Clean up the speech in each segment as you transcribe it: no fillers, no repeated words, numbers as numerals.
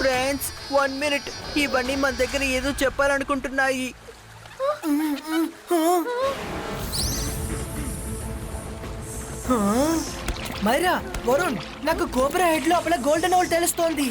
Friends 1 minute, ఇవన్నీ మన దగ్గర ఏదో చెప్పాలనుకుంటున్నాయి. మైరా, వరుణ్, నాకు కోబ్రా హెడ్ లోపల గోల్డెన్ హోల్ తెలుస్తోంది.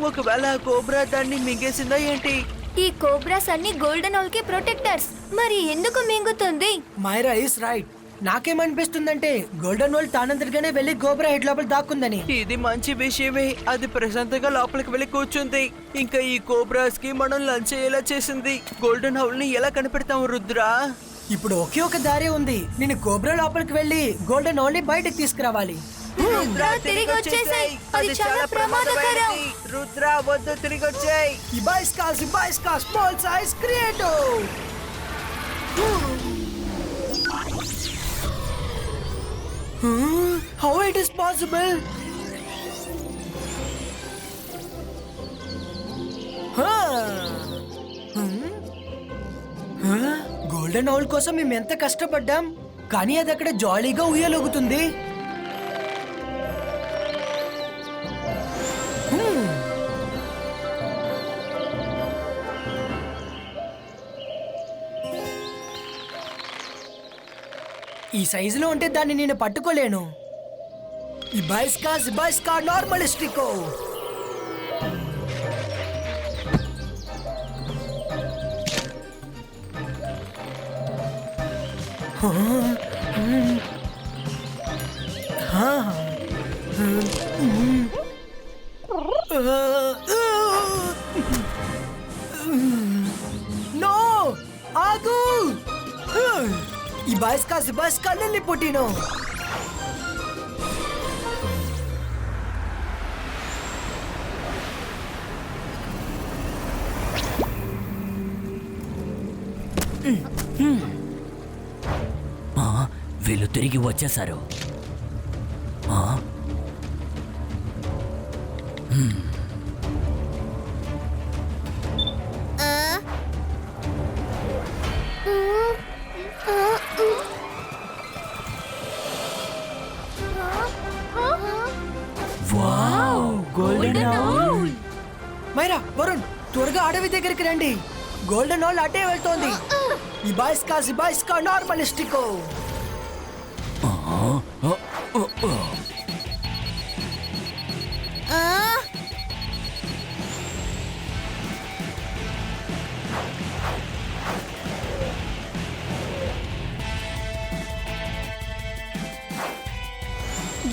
ఒకవేళ కోబ్రా దాన్ని మింగేసిందా ఏంటి? ఈ కోబ్రాస్ అన్ని గోల్డెన్ హోల్ కి ప్రొటెక్టర్స్. మరి ఎందుకు మింగుతుంది? Myra is right. నాకేమనిపిస్తుందంటే గోల్డెన్ హోల్ తానంతటిగానే వెళ్ళి కోబ్రా హెడ్ లోపల దాక్కుందని. ఇది మంచి విషయమే. అది ప్రశాంతంగా లోపలికి వెళ్ళి కూర్చుంది. ఇంకా ఈ కోబ్రాస్ కి మనం లంచ్ అయ్యేలా చేసింది. గోల్డెన్ హౌల్ ని ఎలా కనిపెడతాం రుద్రా? ఇప్పుడు ఒకే ఒక దారి ఉంది. నేను కోబ్రా లోపలికి వెళ్ళి గోల్డెన్ హోల్ ని బయటకు తీసుకురావాలి. రుద్రా తిరిగి వచ్చేసాయి. అది చాలా ప్రమాదకరం. రుద్రా వద్దు, తిరిగి వచ్చేయ్. ఇబాయిస్కా small size creative. How it is possible? Golden hole కోసం మేము ఎంత కష్టపడ్డాం, కానీ అది అక్కడ జాలీగా ఉయ్యలొగుతుంది. ఈ సైజులో ఉంటే దాన్ని నేను పట్టుకోలేను. ఇబాయిస్కా నార్మలిస్టికో. నో, ఆగు. ఇబాయిస్కా లిల్లిపుట్టినో. వీళ్ళు తిరిగి వచ్చేశారు. మైరా, వరుణ్, త్వరగా అడవి దగ్గరికి రండి. గోల్డెన్ హోల్ అటే వెళ్తోంది. ఇబాయిస్కా నార్మలిస్టికో.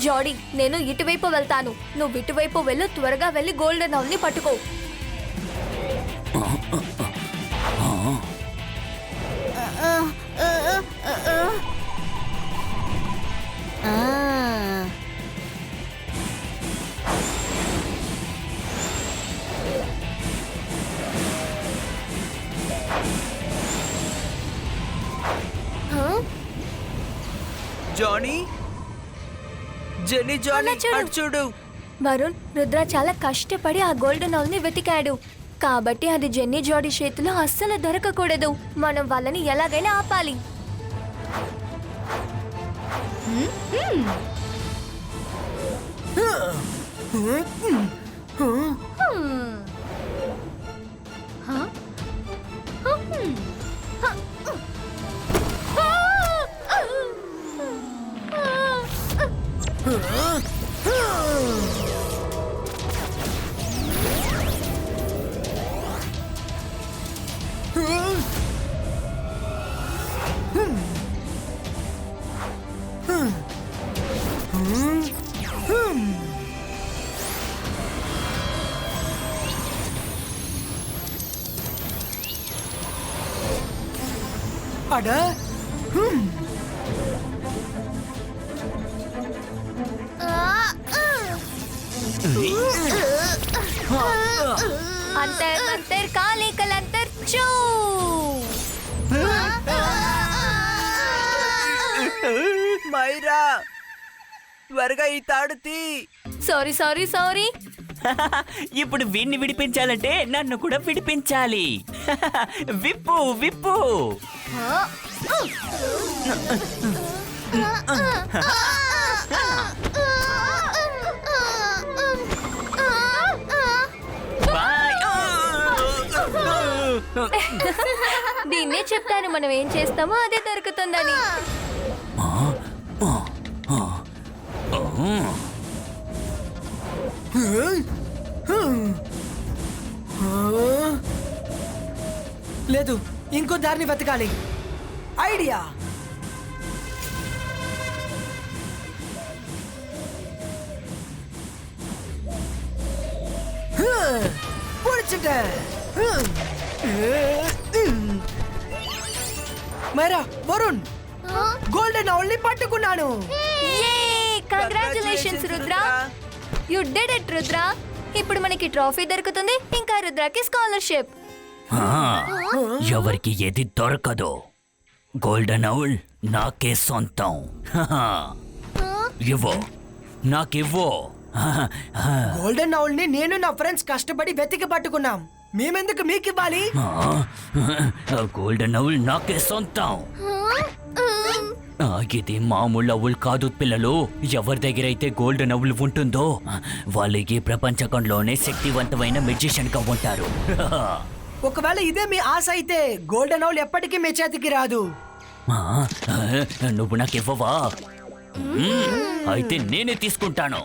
జాడీ, నేను ఇటువైపు వెళ్తాను, నువ్వు ఇటువైపు వెళ్ళు. త్వరగా వెళ్ళి గోల్డెన్ హౌల్ ని పట్టుకో. జానీ, జానీ, అటు చూడు. వరుణ్, రుద్ర చాలా కష్టపడి ఆ గోల్డెన్ హౌల్ ని వెతికాడు. కాబట్టి అది జెన్నీ జాడీ చేతిలో అస్సలు దొరకకూడదు. మనం వాళ్ళని ఎలాగైనా ఆపాలి. అడా, అంతర్ మంతర్ కాలే కలంతర్ చూ. మైరా, త్వరగా ఈ తాడు తీ. సారీ. ఇప్పుడు వీణ్ణి విడిపించాలంటే నన్ను కూడా విడిపించాలి. విప్పు విప్పు. దీన్నే చెప్తాను, మనం ఏం చేస్తామో అదే దొరుకుతుందని. లేదు, ఇంకో దారిని వెతకాలి. Idea! Myra, Varun, golden owl ని పట్టుకున్నాను. Congratulations Rudra, you did it Rudra. ఇప్పుడు మనకి ట్రోఫీ దొరుకుతుంది, ఇంకా రుద్రకి స్కాలర్షిప్. ఎవరికి ఏది దొరకదో గోల్డెన్ ఔల్ నాకే సొంతం. ఇవ్వు, నాకివ్వు. గోల్డెన్ ఔల్ ని నేను నా ఫ్రెండ్స్ కష్టపడి వెతికి పట్టుకున్నాం. మేమెందుకు మీకు ఇవ్వాలి? గోల్డెన్ ఔల్ నాకే సొంతం. ఇది మామూలు ఔల్ కాదు పిల్లలు. ఎవరి దగ్గర అయితే గోల్డెన్ ఔల్ ఉంటుందో వాళ్ళు ఈ ప్రపంచకంలోనే శక్తివంతమైన మెజిషియన్ గా ఉంటారు. ఒకవేళ ఇదే మీ ఆశ అయితే గోల్డెన్ ఔల్ ఎప్పటికీ మీ చేతికి రాదు. నువ్వు నాకు ఇవ్వవా? అయితే నేనే తీసుకుంటాను.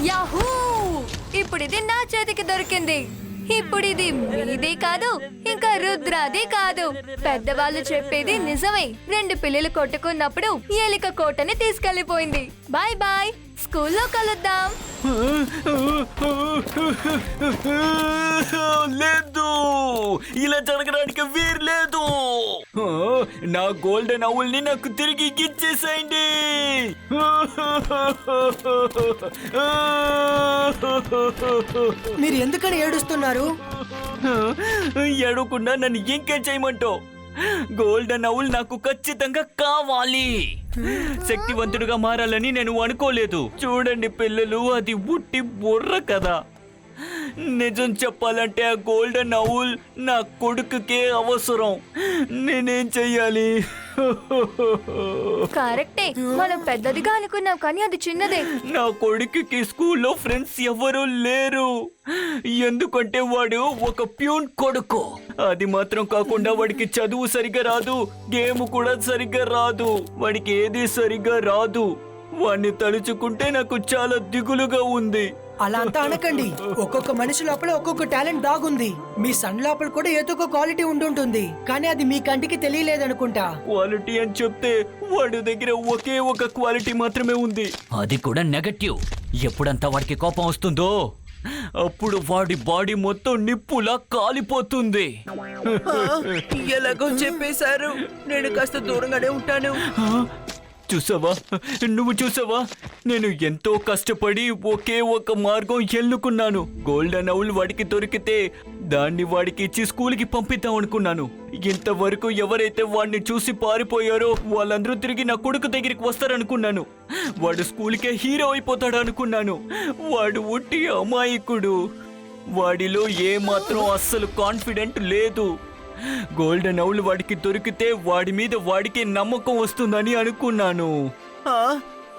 యాహూ! ఇప్పుడు ఇది నా చేతికి దొరికింది. ఇప్పుడు ఇది మీదే కాదు, ఇంకా రుద్రాది కాదు. పెద్దవాళ్ళు చెప్పేది నిజమే. 2 పిల్లలు కొట్టుకున్నప్పుడు ఏలిక కోటని తీసుకెళ్లిపోయింది. బాయ్ బాయ్, స్కూల్లో కలుద్దాం. లేదు, ఇలా జరగడానికి వీరు లేదు. నా గోల్డెన్ ఔల్ ని నాకు తిరిగి ఇచ్చేసేయండి. మీరు ఎందుకని ఏడుస్తున్నారు? ఏడవకుండా నన్ను ఇంకేం చేయమంటావు? గోల్డెన్ ఔల్ నాకు ఖచ్చితంగా కావాలి. శక్తివంతుడుగా మారాలని నేను అనుకోలేదు. చూడండి పిల్లలు, అది ఉట్టి బుర్ర కదా. నిజం చెప్పాలంటే ఆ గోల్డెన్ ఔల్ నా కొడుకుకే అవసరం. నేనేం చెయ్యాలి? కరెక్టే, మనం పెద్దదిగా అనుకున్నాం కానీ అది చిన్నదే. నా కొడుకుకి స్కూల్లో ఫ్రెండ్స్ ఎవరూ లేరు, ఎందుకంటే వాడు ఒక ప్యూన్ కొడుకు. అది మాత్రం కాకుండా వాడికి చదువు సరిగ్గా రాదు, గేమ్ కూడా సరిగ్గా రాదు. వాడికి ఏది సరిగ్గా రాదు. వాడిని తలుచుకుంటే నాకు చాలా దిగులుగా ఉంది. అలా అంతా అనకండి. ఒక్కొక్క మనిషి లోపల ఒక్కొక్క టాలెంట్ దాగుంది. మీ సన్ లోపల కూడా ఏదో ఒక క్వాలిటీ ఉండుంటుంది, కానీ అది మీ కంటికి తెలియలేదనుకుంటా. క్వాలిటీ అని చెప్తే వాడి దగ్గర ఒకే ఒక క్వాలిటీ మాత్రమే ఉంది, అది కూడా నెగటివ్. ఎప్పుడంతా వాడికి కోపం వస్తుందో అప్పుడు వాడి బాడీ మొత్తం నిప్పులా కాలిపోతుంది. ఎలాగో చెప్పేశారు, నేను కాస్త దూరంగానే ఉంటాను. చూసావా, నువ్వు చూసావా, నేను ఎంతో కష్టపడి ఒకే ఒక మార్గం ఎన్నుకున్నాను. గోల్డెన్ ఔల్ వాడికి దొరికితే దాన్ని వాడికి ఇచ్చి స్కూల్కి పంపిద్దాం అనుకున్నాను. ఇంతవరకు ఎవరైతే వాడిని చూసి పారిపోయారో వాళ్ళందరూ తిరిగి నా కొడుకు దగ్గరికి వస్తారనుకున్నాను. వాడు స్కూల్కే హీరో అయిపోతాడు అనుకున్నాను. వాడు ఉట్టి అమాయకుడు. వాడిలో ఏమాత్రం అస్సలు కాన్ఫిడెంట్ లేదు. గోల్డెన్ ఔల్ వాడికి దొరికితే వాడి మీద వాడికి నమ్మకం వస్తుందని అనుకున్నాను. ఆ,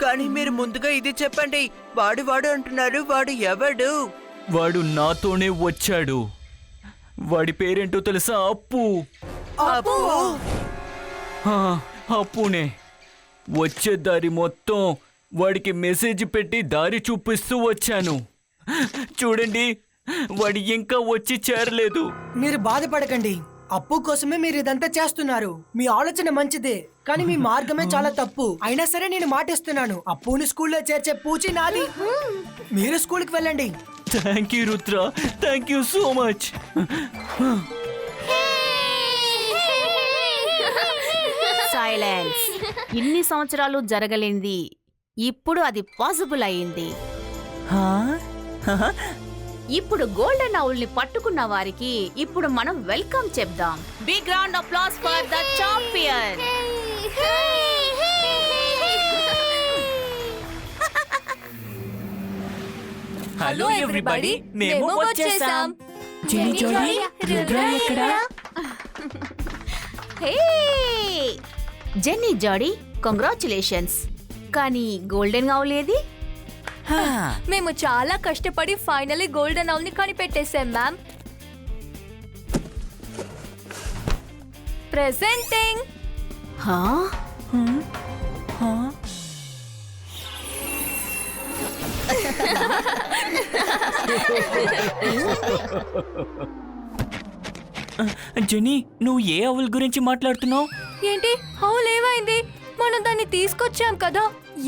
కానీ మీరు ముందుగా ఇది చెప్పండి. వాడు అంటున్నారు, వాడు ఎవడు? వాడు నాతోనే వచ్చాడు. వాడి పేరేంటో తెలుసా? అప్పు. అప్పు? ఆ, అప్పునే. వచ్చే దారి మొత్తం వాడికి మెసేజ్ పెట్టి దారి చూపిస్తూ వచ్చాను. చూడండి, వాడు ఇంకా వచ్చి చేరలేదు. మీరు బాధపడకండి. అప్పు కోసమే మీరు ఇదంతా చేస్తున్నారు. మీ ఆలోచన మంచిదే, కానీ మీ మార్గమే చాలా తప్పు. అయినా సరే నేను మాటిస్తున్నాను, అప్పుని స్కూల్లో చేర్చే పూచి నాది. మీరు స్కూల్కి వెళ్ళండి. Thank you Rudra, thank you so much. Silence. ఇన్ని సంవత్సరాలు జరగలేనిది ఇప్పుడు అది పాసిబుల్ అయింది. ఇప్పుడు గోల్డెన్ ఔల్ ని పట్టుకున్న వారికి ఇప్పుడు మనం వెల్కమ్ చెప్దాం. Big round applause for the champion. Hello everybody, మేము వచ్చేసాం. Hey Jenny Jodi, congratulations. కానీ గోల్డెన్ ఔల్ ఏది? మేము చాలా కష్టపడి ఫైనల్లీ గోల్డెన్ ఔల్ ని కనిపెట్టేశాం మ్యామ్. ప్రెజెంటింగ్. హా? జెనీ, నువ్వు ఏ ఔల్ గురించి మాట్లాడుతున్నావు? ఏంటి ఔల్ ఏమైంది? మనం దాన్ని తీసుకొచ్చాం కదా.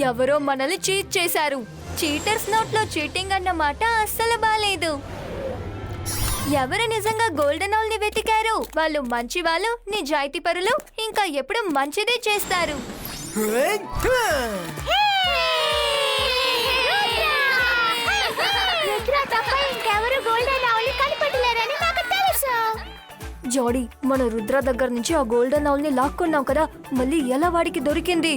ఎవరో మనల్ని చీట్ చేశారు. చీటర్స్ నోట్లో చీటింగ్ అన్న మాట అస్సలు బాలేదు. ఎవరు నిజంగా గోల్డెన్ ఔల్ ని వెతికారు? వాళ్ళు మంచి వాళ్ళు, నిజాయితీ పరులు, ఇంకా ఎప్పుడు మంచిదే చేస్తారు. జోడీ, మన రుద్ర దగ్గర నుంచి ఆ గోల్డెన్ ఔల్ ని లాక్కున్నాం కదా, మళ్ళీ ఎలా వాడికి దొరికింది?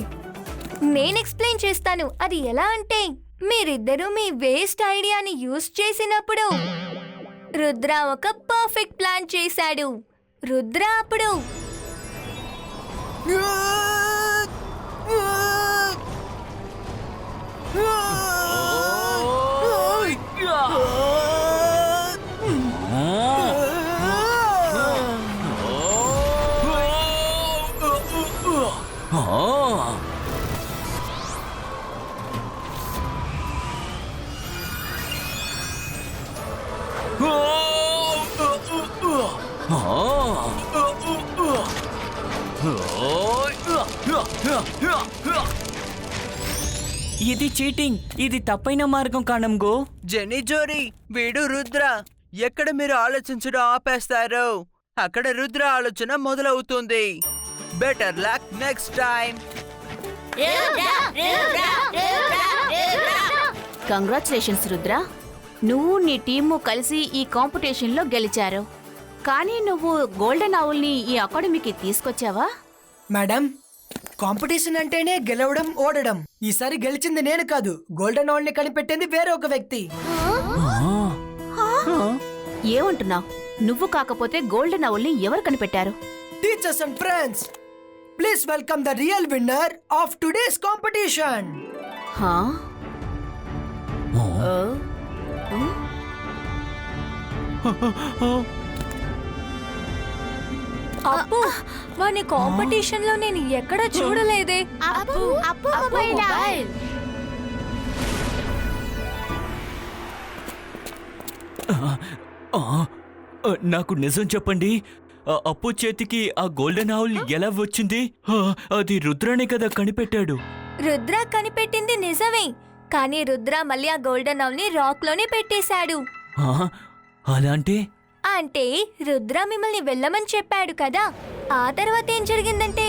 నేను ఎక్స్ప్లెయిన్ చేస్తాను. అది ఎలా అంటే, మీరిద్దరూ మీ వేస్ట్ ఐడియాని యూజ్ చేసినప్పుడు రుద్ర ఒక పర్ఫెక్ట్ ప్లాన్ చేశాడు. రుద్ర అప్పుడు ఇది చీటింగ్. ఇది తప్పైన మార్గం కానంగో. జెనీ జోరీ, వీడు రుద్ర. ఎక్కడ మీరు ఆలోచించడం ఆపేస్తారో అక్కడ రుద్ర ఆలోచన మొదలవుతుంది. Better luck next time. Congratulations Rudra, నువ్వు నీ టీము కలిసి ఈ కాంపిటీషన్ లో గెలిచారు. కానీ నువ్వు గోల్డెన్ ఔల్ ని ఈ అకాడమీకి తీసుకొచ్చావా? మేడం, కాంపిటీషన్ అంటేనే గెలవడం, ఓడడం. ఈసారి గెలిచింది నేను కాదు, గోల్డెన్ ఔల్ ని కనిపెట్టింది వేరే ఒక వ్యక్తి. ఏమంటున్నావు? నువ్వు కాకపోతే గోల్డెన్ ఔల్ ని ఎవరు కనిపెట్టారు? Teachers and friends, please welcome the real winner of today's competition. హా? అప్పు, వాని కాంపిటీషన్ లో నేను ఎక్కడ చూడలేదే. నాకు నిజం చెప్పండి, అప్పు చేతికి ఆ గోల్డెన్ ఔల్ ఎలా వచ్చింది? అది రుద్రనే కదా కనిపెట్టాడు. రుద్ర కనిపెట్టింది నిజమే, కానీ రుద్ర మళ్ళీ ఆ గోల్డెన్ ఔల్ ని రాక్ లోనే పెట్టేశాడు. అలా అంటే రుద్ర మిమ్మల్ని వెళ్ళమని చెప్పాడు కదా. ఆ తర్వాత ఏం జరిగిందంటే,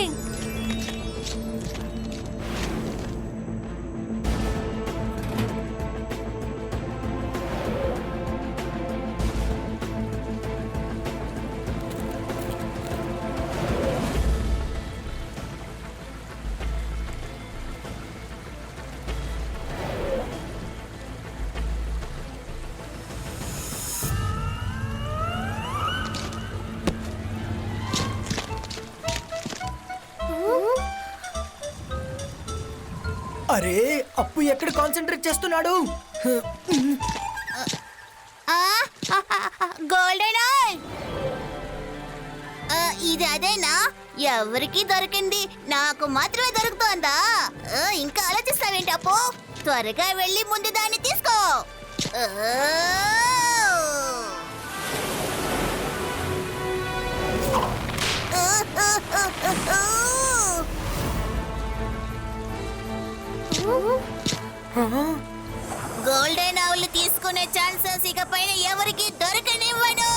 అరే అప్పు ఎక్కడ కాన్సంట్రేట్ చేస్తున్నాడు? గోల్డెన్ ఆయిల్ ఇది అదేనా? ఎవరికి దొరికింది, నాకు మాత్రమే దొరుకుతోందా? ఇంకా ఆలోచిస్తావేంటి అప్పు? త్వరగా వెళ్ళి ముందు దాన్ని తీసుకో. గోల్డెన్ ఆవులు తీసుకునే ఛాన్సెస్ ఇక పైన ఎవరికి దొరకనివ్వను.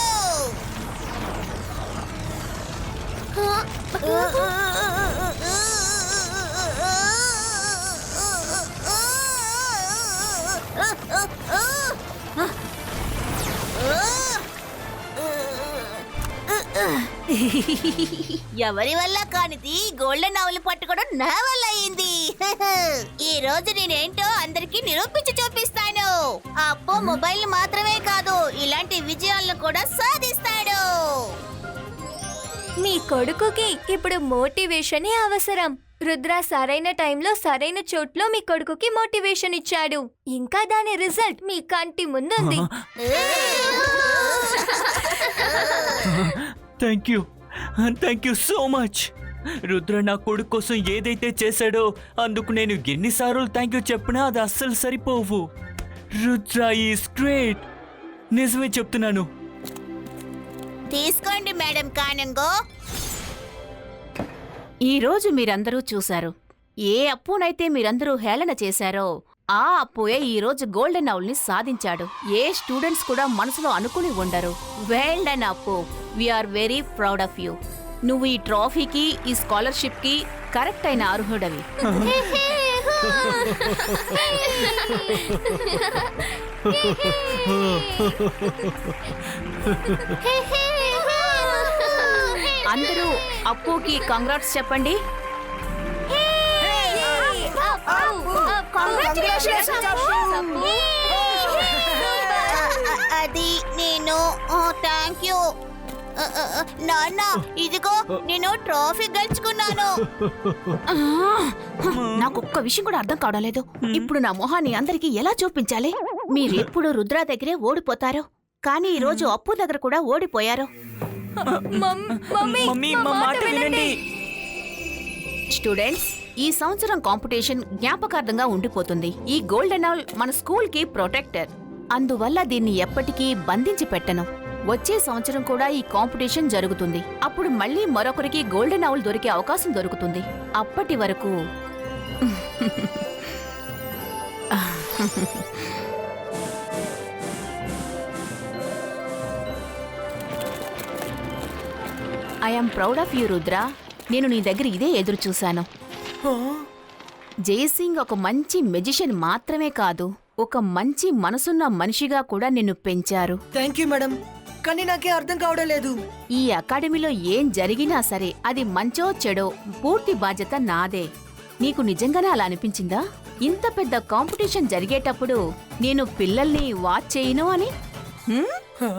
ఎవరి వల్ల కానిది గోల్డెన్ ఆవులు పట్టుకోవడం నా వల్ల అయింది. ఈ రోజు నేనేంటో అందరికి నిరూపించి చూపిస్తాను. అప్పు మొబైల్ మాత్రమే కాదు, ఇలాంటి విజయాలను కూడా సాధిస్తాడు. మీ కొడుకుకి ఇప్పుడు మోటివేషన్ అవసరం. రుద్ర సరైన టైంలో సరైన చోట్లో మీ కొడుకుకి మోటివేషన్ ఇచ్చాడు. ఇంకా దాని రిజల్ట్ మీ కంటి ముందుంది. Thank you so much. Rudra నా కొడుకు కోసం ఏదైతే చేశాడో అందుకు నేను ఎన్నిసార్లు థ్యాంక్ యూ చెప్పినా అది అస్సలు సరిపోవు. రుద్ర ఈస్ గ్రేట్, నిజమే చెప్తున్నాను. తీసుకోండి మేడం కానంగో. ఈ రోజు మీరందరూ చూశారు. ఏ అప్పునైతే మీరందరూ హేళన చేశారో ఆ అప్పుయే ఈ రోజు గోల్డెన్ ఆవుల్ని సాధించాడు. ఏ స్టూడెంట్స్ కూడా మనసులో అనుకుని ఉండరు. Well done Appu, we're very proud of you. నువ్వు ఈ ట్రాఫీకి ఈ స్కాలర్షిప్ కి కరెక్ట్ అయిన అర్హుడవి. అందరూ అప్పుకి కంగ్రాట్స్ చెప్పండి. అది నేను థ్యాంక్ యూ నాన్న. ఇదిగో నేను ట్రోఫీ గెలుచుకున్నాను. నాకు ఒక్క విషయం కూడా అర్థం కావడం లేదు. ఇప్పుడు నా మొహాన్ని అందరికీ ఎలా చూపించాలి? మీరెప్పుడు రుద్ర దగ్గరే ఓడిపోతారు, కానీ ఈ రోజు అప్పు దగ్గర కూడా ఓడిపోయారు. మమ్మీ మా మాట వినండి. స్టూడెంట్స్, ఈ సంవత్సరం కాంపిటీషన్ జ్ఞాపకార్థంగా ఉండిపోతుంది. ఈ గోల్డెన్ ఆవుల్ మన స్కూల్ కి ప్రొటెక్టర్. అందువల్ల దీన్ని ఎప్పటికీ బంధించి పెట్టను. వచ్చే సంవత్సరం కూడా ఈ కాంపిటీషన్ జరుగుతుంది. అప్పుడు మళ్ళీ మరొకరికి గోల్డెన్ ఆవుల్ దొరికే అవకాశం దొరుకుతుంది. అప్పటి వరకు I'm proud of you Rudra. నేను నీ దగ్గర ఇదే ఎదురు చూశాను. జయసింగ్ ఒక మంచి మెజిషియన్ మాత్రమే కాదు, ఒక మంచి మనసున్న మనిషిగా కూడా నిన్ను పెంచారు. థ్యాంక్ యూ మేడం, కానీ నాకే అర్థం కావడం లేదు. ఈ అకాడమీలో ఏం జరిగినా సరే అది మంచో చెడో పూర్తి బాధ్యత నాదే. నీకు నిజంగానే అలా అనిపించిందా? ఇంత పెద్ద కాంపిటీషన్ జరిగేటప్పుడు నేను పిల్లల్ని వాచ్ చేయను అని? హా?